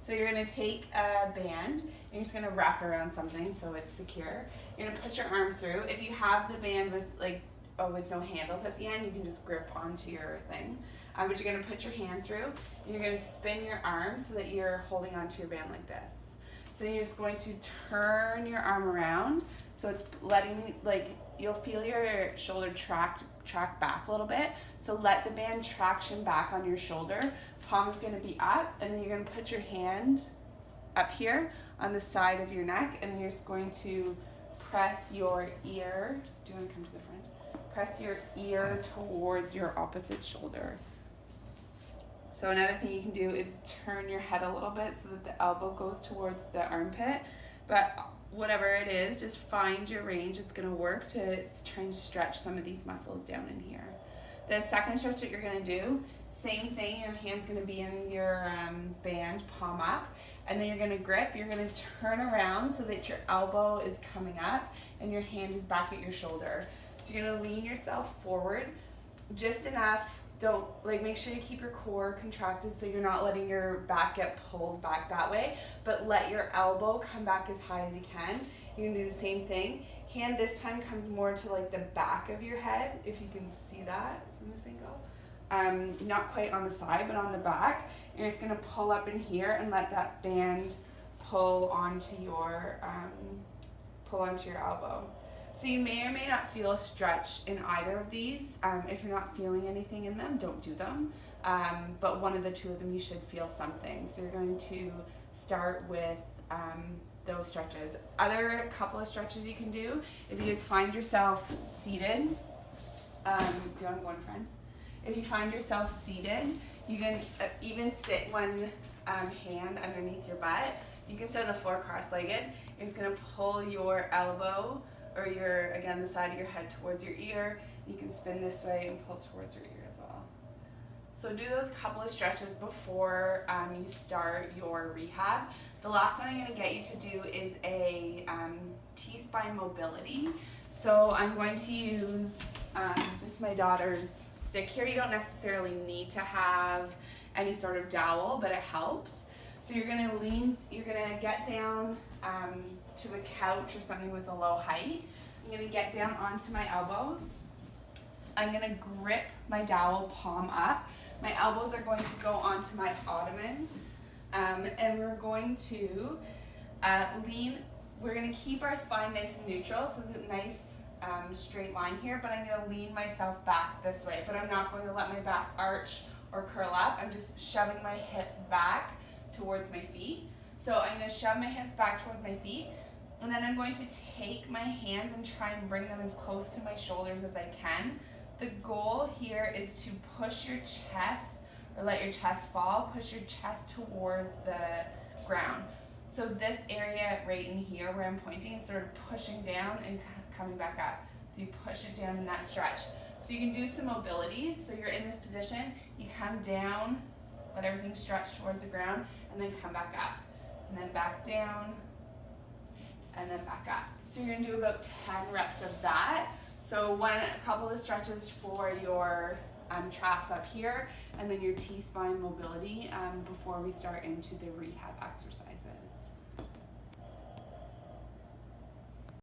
So you're gonna take a band, and you're just gonna wrap it around something so it's secure. You're gonna put your arm through. If you have the band with with no handles at the end, you can just grip onto your thing. But you're gonna put your hand through, and you're gonna spin your arm so that you're holding onto your band like this. So you're just going to turn your arm around, so it's letting, you'll feel your shoulder track back a little bit. So let the band traction back on your shoulder. Palm is gonna be up, and then you're gonna put your hand up here on the side of your neck, and then you're just going to press your ear. Do you wanna come to the front? Press your ear towards your opposite shoulder. So another thing you can do is turn your head a little bit so that the elbow goes towards the armpit. But whatever it is, just find your range. It's gonna work to try and stretch some of these muscles down in here. The second stretch that you're gonna do, same thing, your hand's gonna be in your band, palm up, and then you're gonna grip, you're gonna turn around so that your elbow is coming up and your hand is back at your shoulder. So you're gonna lean yourself forward just enough. Don't, make sure you keep your core contracted so you're not letting your back get pulled back that way, but let your elbow come back as high as you can. You can do the same thing. Hand this time comes more to the back of your head, if you can see that from this angle. Not quite on the side, but on the back. You're just gonna pull up in here and let that band pull onto your elbow. So you may or may not feel a stretch in either of these. If you're not feeling anything in them, don't do them. But one of the two of them, you should feel something. So you're going to start with those stretches. Other couple of stretches you can do, if you just find yourself seated. Do you want to go in front? If you find yourself seated, you can even sit one hand underneath your butt. You can sit on the floor cross-legged. You're just going to pull your elbow or the side of your head towards your ear. You can spin this way and pull towards your ear as well. So do those couple of stretches before you start your rehab. The last one I'm gonna get you to do is a T-spine mobility. So I'm going to use just my daughter's stick here. You don't necessarily need to have any sort of dowel, but it helps. So you're gonna get down to a couch or something with a low height. I'm gonna get down onto my elbows. I'm gonna grip my dowel palm up. My elbows are going to go onto my ottoman. And we're going to lean. We're gonna keep our spine nice and neutral, so it's a nice straight line here, but I'm gonna lean myself back this way, but I'm not going to let my back arch or curl up. I'm just shoving my hips back towards my feet. So I'm going to shove my hips back towards my feet, and then I'm going to take my hands and try and bring them as close to my shoulders as I can. The goal here is to push your chest, or let your chest fall, push your chest towards the ground. So this area right in here where I'm pointing is sort of pushing down and coming back up. So you push it down in that stretch. So you can do some mobilities. So you're in this position, you come down, let everything stretch towards the ground, and then come back up. And then back down, and then back up. So you're gonna do about 10 reps of that. So a couple of stretches for your traps up here, and then your T-spine mobility before we start into the rehab exercises.